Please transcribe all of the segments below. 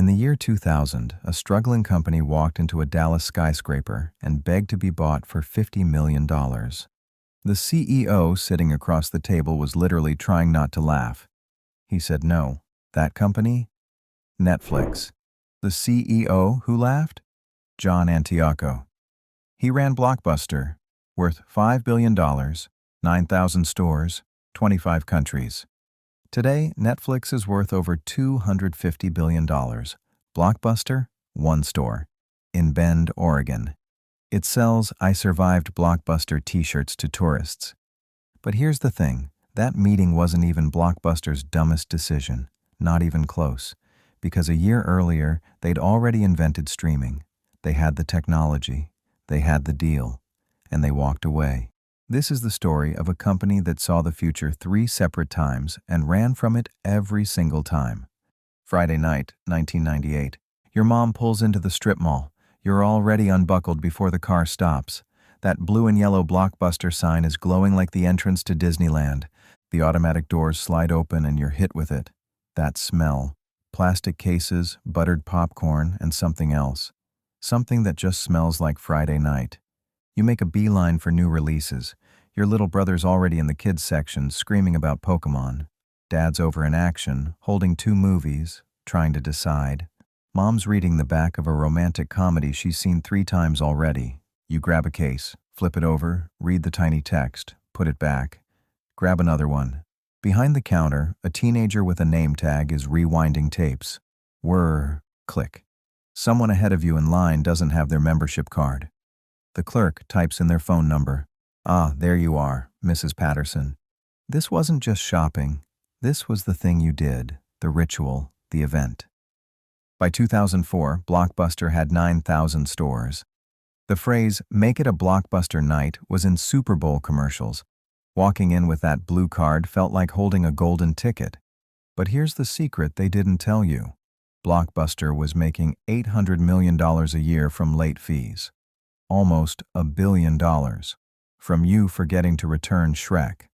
In the year 2000, a struggling company walked into a Dallas skyscraper and begged to be bought for $50 million. The CEO sitting across the table was literally trying not to laugh. He said no. That company? Netflix. The CEO who laughed? John Antioco. He ran Blockbuster, worth $5 billion, 9,000 stores, 25 countries. Today, Netflix is worth over $250 billion. Blockbuster, one store, in Bend, Oregon. It sells "I Survived Blockbuster" t-shirts to tourists. But here's the thing, that meeting wasn't even Blockbuster's dumbest decision, not even close, because a year earlier, they'd already invented streaming. They had the technology, they had the deal, and they walked away. This is the story of a company that saw the future 3 separate times and ran from it every single time. Friday night, 1998. Your mom pulls into the strip mall. You're already unbuckled before the car stops. That blue and yellow Blockbuster sign is glowing like the entrance to Disneyland. The automatic doors slide open and you're hit with it. That smell. Plastic cases, buttered popcorn, and something else. Something that just smells like Friday night. You make a beeline for new releases. Your little brother's already in the kids section screaming about Pokemon. Dad's over in action, holding 2 movies, trying to decide. Mom's reading the back of a romantic comedy she's seen 3 times already. You grab a case, flip it over, read the tiny text, put it back. Grab another one. Behind the counter, a teenager with a name tag is rewinding tapes. Whir, click. Someone ahead of you in line doesn't have their membership card. The clerk types in their phone number. Ah, there you are, Mrs. Patterson. This wasn't just shopping. This was the thing you did, the ritual, the event. By 2004, Blockbuster had 9,000 stores. The phrase, "make it a Blockbuster night," was in Super Bowl commercials. Walking in with that blue card felt like holding a golden ticket. But here's the secret they didn't tell you. Blockbuster was making $800 million a year from late fees. Almost $1 billion. From you forgetting to return Shrek.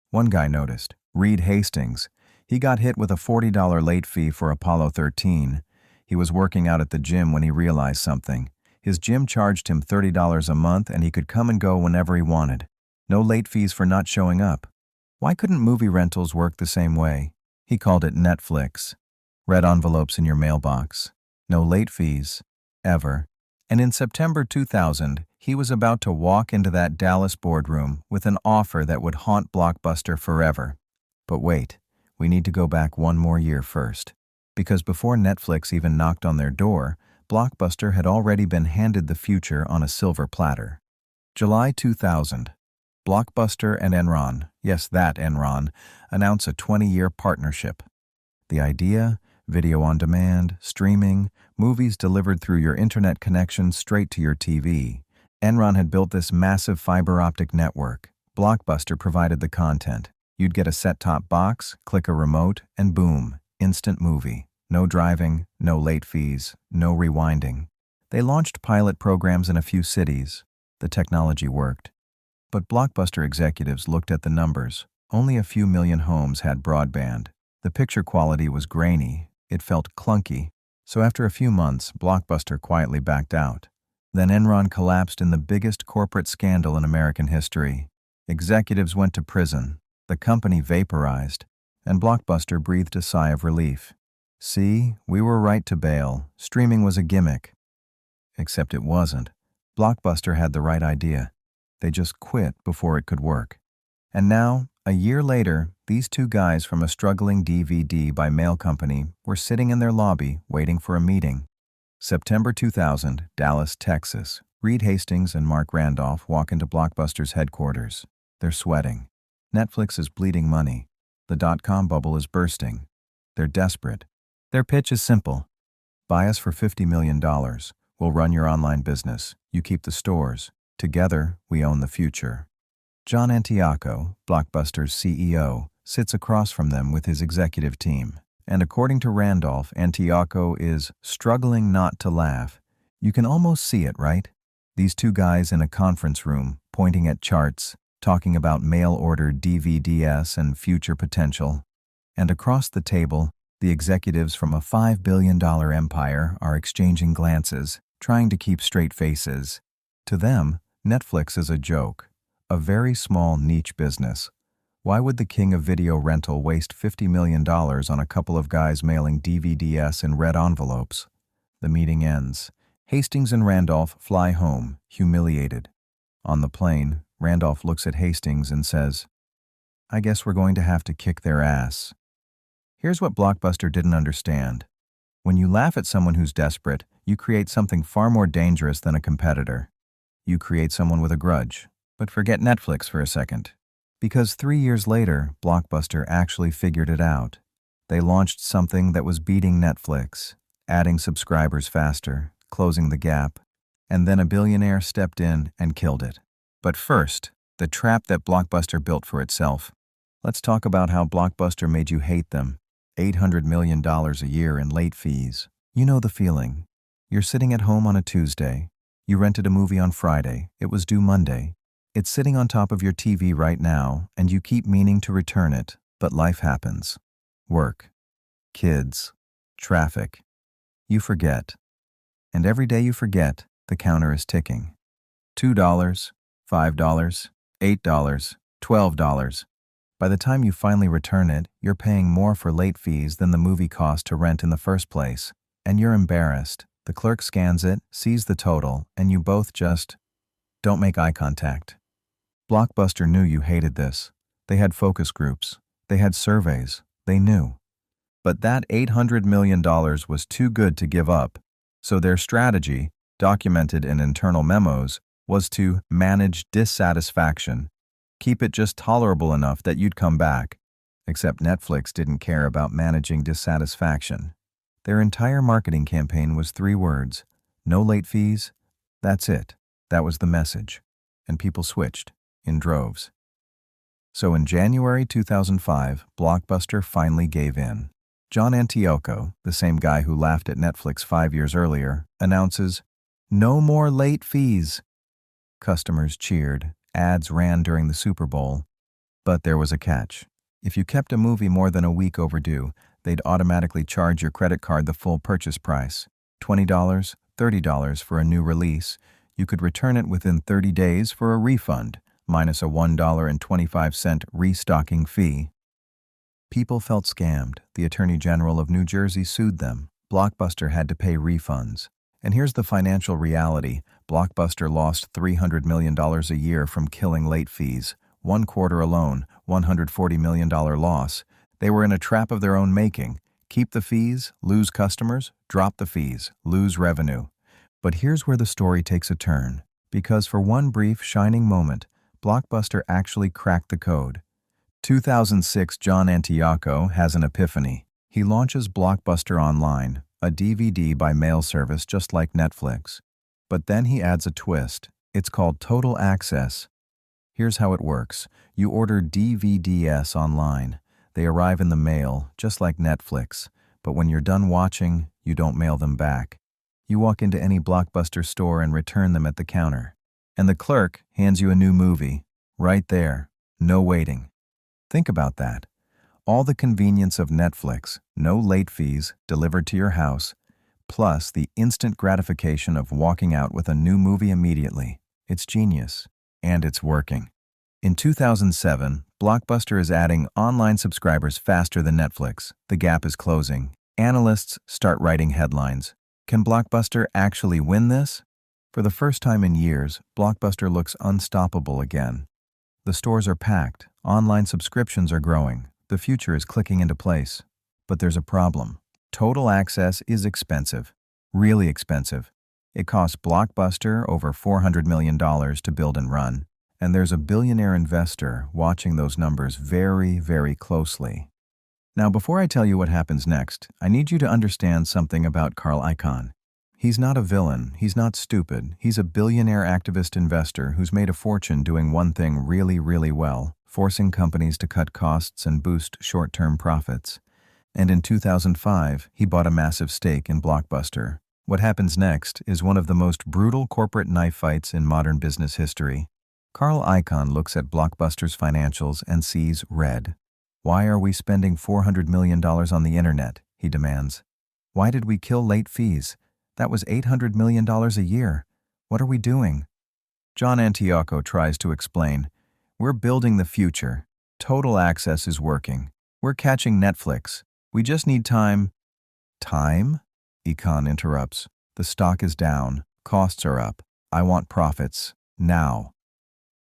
One guy noticed, Reed Hastings. He got hit with a $40 late fee for Apollo 13. He was working out at the gym when he realized something. His gym charged him $30 a month and he could come and go whenever he wanted. No late fees for not showing up. Why couldn't movie rentals work the same way? He called it Netflix. Red envelopes in your mailbox. No late fees. Ever. And in September 2000, he was about to walk into that Dallas boardroom with an offer that would haunt Blockbuster forever. But wait, we need to go back one more year first. Because before Netflix even knocked on their door, Blockbuster had already been handed the future on a silver platter. July 2000. Blockbuster and Enron, yes, that Enron, announce a 20-year partnership. The idea? Video on demand, streaming, movies delivered through your internet connection straight to your TV. Enron had built this massive fiber optic network. Blockbuster provided the content. You'd get a set-top box, click a remote, and boom, instant movie. No driving, no late fees, no rewinding. They launched pilot programs in a few cities. The technology worked. But Blockbuster executives looked at the numbers. Only a few million homes had broadband. The picture quality was grainy. It felt clunky. So after a few months, Blockbuster quietly backed out. Then Enron collapsed in the biggest corporate scandal in American history. Executives went to prison. The company vaporized. And Blockbuster breathed a sigh of relief. See, we were right to bail. Streaming was a gimmick. Except it wasn't. Blockbuster had the right idea. They just quit before it could work. And now, a year later, these 2 guys from a struggling DVD by mail company were sitting in their lobby waiting for a meeting. September 2000, Dallas, Texas. Reed Hastings and Mark Randolph walk into Blockbuster's headquarters. They're sweating. Netflix is bleeding money. The dot-com bubble is bursting. They're desperate. Their pitch is simple. Buy us for $50 million. We'll run your online business. You keep the stores. Together, we own the future. John Antioco, Blockbuster's CEO, sits across from them with his executive team. And according to Randolph, Antioco is struggling not to laugh. You can almost see it, right? These 2 guys in a conference room, pointing at charts, talking about mail-order DVDs and future potential. And across the table, The executives from a $5 billion empire are exchanging glances, trying to keep straight faces. To them, Netflix is a joke, a very small niche business. Why would the king of video rental waste $50 million on a couple of guys mailing DVDs in red envelopes? The meeting ends. Hastings and Randolph fly home, humiliated. On the plane, Randolph looks at Hastings and says, "I guess we're going to have to kick their ass." Here's what Blockbuster didn't understand. When you laugh at someone who's desperate, you create something far more dangerous than a competitor. You create someone with a grudge. But forget Netflix for a second. Because 3 years later, Blockbuster actually figured it out. They launched something that was beating Netflix, adding subscribers faster, closing the gap, and then a billionaire stepped in and killed it. But first, the trap that Blockbuster built for itself. Let's talk about how Blockbuster made you hate them. $800 million a year in late fees. You know the feeling. You're sitting at home on a Tuesday. You rented a movie on Friday. It was due Monday. It's sitting on top of your TV right now, and you keep meaning to return it, but life happens. Work, kids, traffic. You forget. And every day you forget, the counter is ticking. $2, $5, $8, $12. By the time you finally return it, you're paying more for late fees than the movie cost to rent in the first place. And you're embarrassed. The clerk scans it, sees the total, and you both just don't make eye contact. Blockbuster knew you hated this. They had focus groups. They had surveys. They knew. But that $800 million was too good to give up. So their strategy, documented in internal memos, was to manage dissatisfaction. Keep it just tolerable enough that you'd come back. Except Netflix didn't care about managing dissatisfaction. Their entire marketing campaign was 3 words: no late fees. That's it. That was the message. And people switched, in droves. So in January 2005, Blockbuster finally gave in. John Antioco, the same guy who laughed at Netflix 5 years earlier, announces, "No more late fees." Customers cheered. Ads ran during the Super Bowl. But there was a catch. If you kept a movie more than a week overdue, they'd automatically charge your credit card the full purchase price, $20, $30 for a new release. You could return it within 30 days for a refund, minus a $1.25 restocking fee. People felt scammed. The Attorney General of New Jersey sued them. Blockbuster had to pay refunds. And here's the financial reality. Blockbuster lost $300 million a year from killing late fees. 1 quarter alone, $140 million loss. They were in a trap of their own making. Keep the fees, lose customers, drop the fees, lose revenue. But here's where the story takes a turn. Because for one brief, shining moment, Blockbuster actually cracked the code. 2006, John Antioco has an epiphany. He launches Blockbuster Online, a DVD by mail service just like Netflix. But then he adds a twist. It's called Total Access. Here's how it works. You order DVDs online. They arrive in the mail, just like Netflix. But when you're done watching, you don't mail them back. You walk into any Blockbuster store and return them at the counter. And the clerk hands you a new movie. Right there. No waiting. Think about that. All the convenience of Netflix, no late fees, delivered to your house, plus the instant gratification of walking out with a new movie immediately. It's genius. And it's working. In 2007, Blockbuster is adding online subscribers faster than Netflix. The gap is closing. Analysts start writing headlines. Can Blockbuster actually win this? For the first time in years, Blockbuster looks unstoppable again. The stores are packed. Online subscriptions are growing. The future is clicking into place. But there's a problem. Total Access is expensive. Really expensive. It costs Blockbuster over $400 million to build and run. And there's a billionaire investor watching those numbers very, very closely. Now, before I tell you what happens next, I need you to understand something about Carl Icahn. He's not a villain. He's not stupid. He's a billionaire activist investor who's made a fortune doing one thing really, really well, forcing companies to cut costs and boost short-term profits. And in 2005, he bought a massive stake in Blockbuster. What happens next is one of the most brutal corporate knife fights in modern business history. Carl Icahn looks at Blockbuster's financials and sees red. Why are we spending $400 million on the internet? he demands. Why did we kill late fees? That was $800 million a year. What are we doing? John Antioco tries to explain. We're building the future. Total Access is working. We're catching Netflix. We just need time. Time? Econ interrupts. The stock is down. Costs are up. I want profits. Now.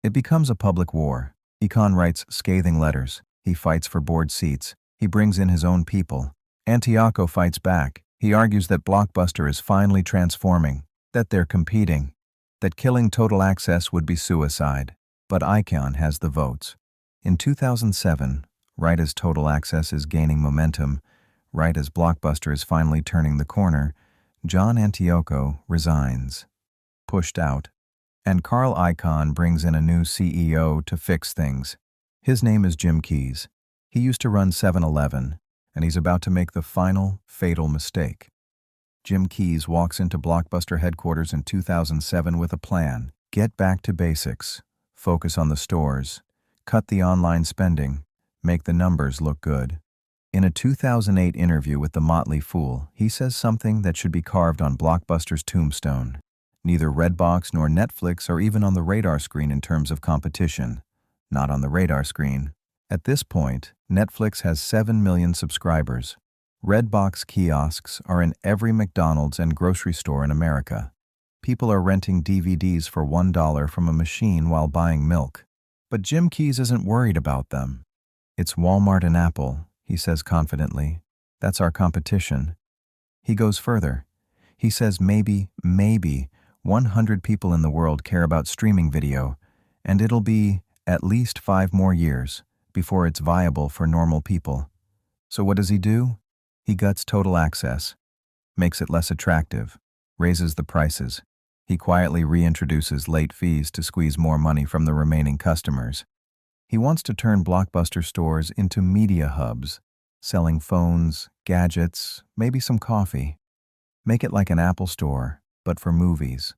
It becomes a public war. Econ writes scathing letters. He fights for board seats. He brings in his own people. Antioco fights back. He argues that Blockbuster is finally transforming, that they're competing, that killing Total Access would be suicide. But Icon has the votes. In 2007, right as Total Access is gaining momentum, right as Blockbuster is finally turning the corner, John Antioco resigns. Pushed out. And Carl Icahn brings in a new CEO to fix things. His name is Jim Keyes. He used to run 7-Eleven, and he's about to make the final, fatal mistake. Jim Keyes walks into Blockbuster headquarters in 2007 with a plan. Get back to basics. Focus on the stores. Cut the online spending. Make the numbers look good. In a 2008 interview with The Motley Fool, he says something that should be carved on Blockbuster's tombstone. Neither Redbox nor Netflix are even on the radar screen in terms of competition. Not on the radar screen. At this point, Netflix has 7 million subscribers. Redbox kiosks are in every McDonald's and grocery store in America. People are renting DVDs for $1 from a machine while buying milk. But Jim Keyes isn't worried about them. It's Walmart and Apple, he says confidently. That's our competition. He goes further. He says maybe 100 people in the world care about streaming video, and it'll be at least 5 more years before it's viable for normal people. So what does he do? He guts Total Access, makes it less attractive, raises the prices. He quietly reintroduces late fees to squeeze more money from the remaining customers. He wants to turn Blockbuster stores into media hubs, selling phones, gadgets, maybe some coffee. Make it like an Apple store, but for movies.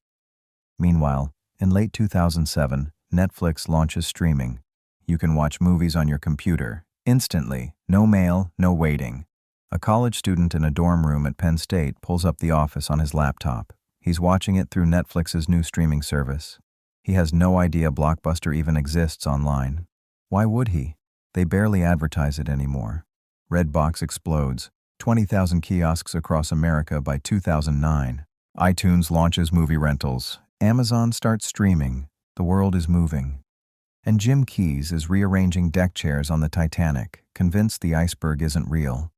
Meanwhile, in late 2007, Netflix launches streaming. You can watch movies on your computer, instantly, no mail, no waiting. A college student in a dorm room at Penn State pulls up The Office on his laptop. He's watching it through Netflix's new streaming service. He has no idea Blockbuster even exists online. Why would he? They barely advertise it anymore. Redbox explodes. 20,000 kiosks across America by 2009. iTunes launches movie rentals. Amazon starts streaming. The world is moving. And Jim Keyes is rearranging deck chairs on the Titanic, convinced the iceberg isn't real.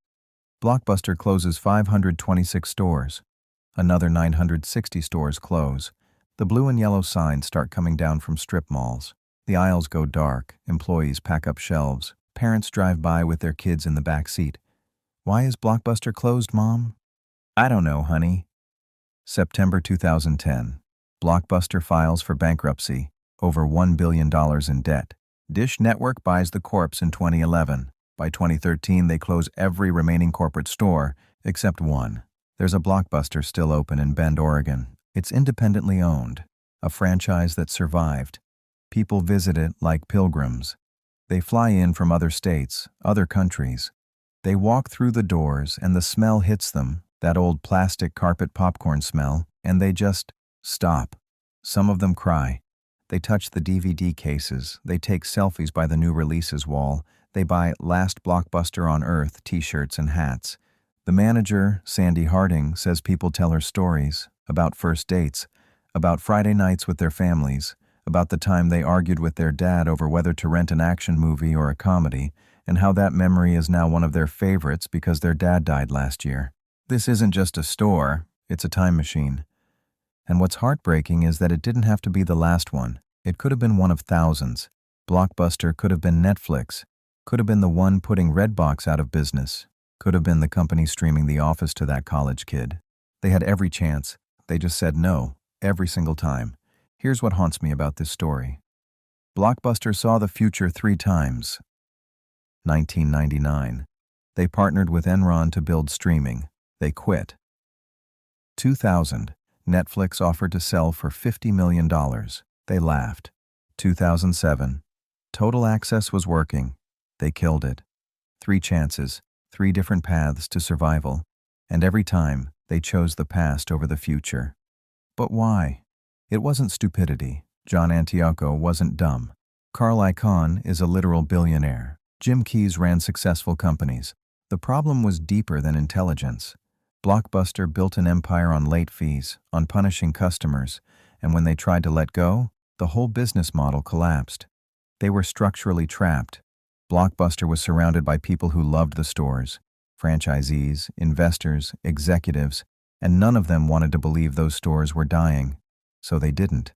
Blockbuster closes 526 stores. Another 960 stores close. The blue and yellow signs start coming down from strip malls. The aisles go dark. Employees pack up shelves. Parents drive by with their kids in the back seat. Why is Blockbuster closed, Mom? I don't know, honey. September 2010. Blockbuster files for bankruptcy. Over $1 billion in debt. Dish Network buys the corpse in 2011. By 2013, they close every remaining corporate store, except one. There's a Blockbuster still open in Bend, Oregon. It's independently owned, a franchise that survived. People visit it like pilgrims. They fly in from other states, other countries. They walk through the doors and the smell hits them, that old plastic carpet popcorn smell, and they just stop. Some of them cry. They touch the DVD cases. They take selfies by the new releases wall. They buy Last Blockbuster on Earth t-shirts and hats. The manager, Sandy Harding, says people tell her stories about first dates, about Friday nights with their families, about the time they argued with their dad over whether to rent an action movie or a comedy, and how that memory is now one of their favorites because their dad died last year. This isn't just a store, it's a time machine. And what's heartbreaking is that it didn't have to be the last one. It could have been one of thousands. Blockbuster could have been Netflix, could have been the one putting Redbox out of business, could have been the company streaming The Office to that college kid. They had every chance. They just said no, every single time. Here's what haunts me about this story. Blockbuster saw the future 3 times. 1999. They partnered with Enron to build streaming. They quit. 2000. Netflix offered to sell for $50 million. They laughed. 2007. Total Access was working. They killed it. 3 chances, 3 different paths to survival, and every time they chose the past over the future. But why? It wasn't stupidity. John Antioco wasn't dumb. Carl Icahn is a literal billionaire. Jim Keyes ran successful companies. The problem was deeper than intelligence. Blockbuster built an empire on late fees, on punishing customers, and when they tried to let go, the whole business model collapsed. They were structurally trapped. Blockbuster was surrounded by people who loved the stores, franchisees, investors, executives, and none of them wanted to believe those stores were dying, so they didn't.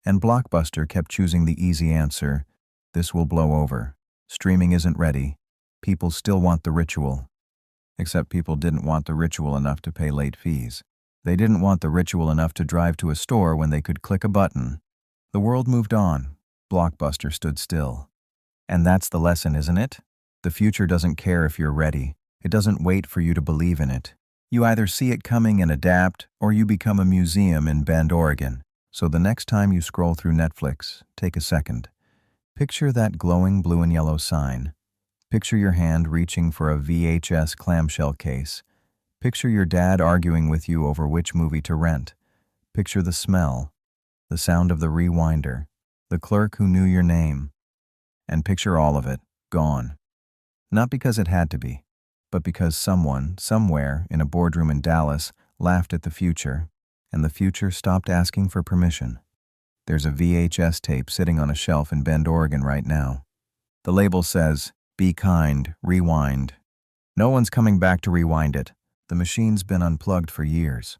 And Blockbuster kept choosing the easy answer: this will blow over. Streaming isn't ready. People still want the ritual. Except people didn't want the ritual enough to pay late fees. They didn't want the ritual enough to drive to a store when they could click a button. The world moved on. Blockbuster stood still. And that's the lesson, isn't it? The future doesn't care if you're ready. It doesn't wait for you to believe in it. You either see it coming and adapt, or you become a museum in Bend, Oregon. So the next time you scroll through Netflix, take a second. Picture that glowing blue and yellow sign. Picture your hand reaching for a VHS clamshell case. Picture your dad arguing with you over which movie to rent. Picture the smell, the sound of the rewinder, the clerk who knew your name. And picture all of it, gone. Not because it had to be, but because someone, somewhere, in a boardroom in Dallas, laughed at the future, and the future stopped asking for permission. There's a VHS tape sitting on a shelf in Bend, Oregon right now. The label says, "Be kind, rewind." No one's coming back to rewind it. The machine's been unplugged for years.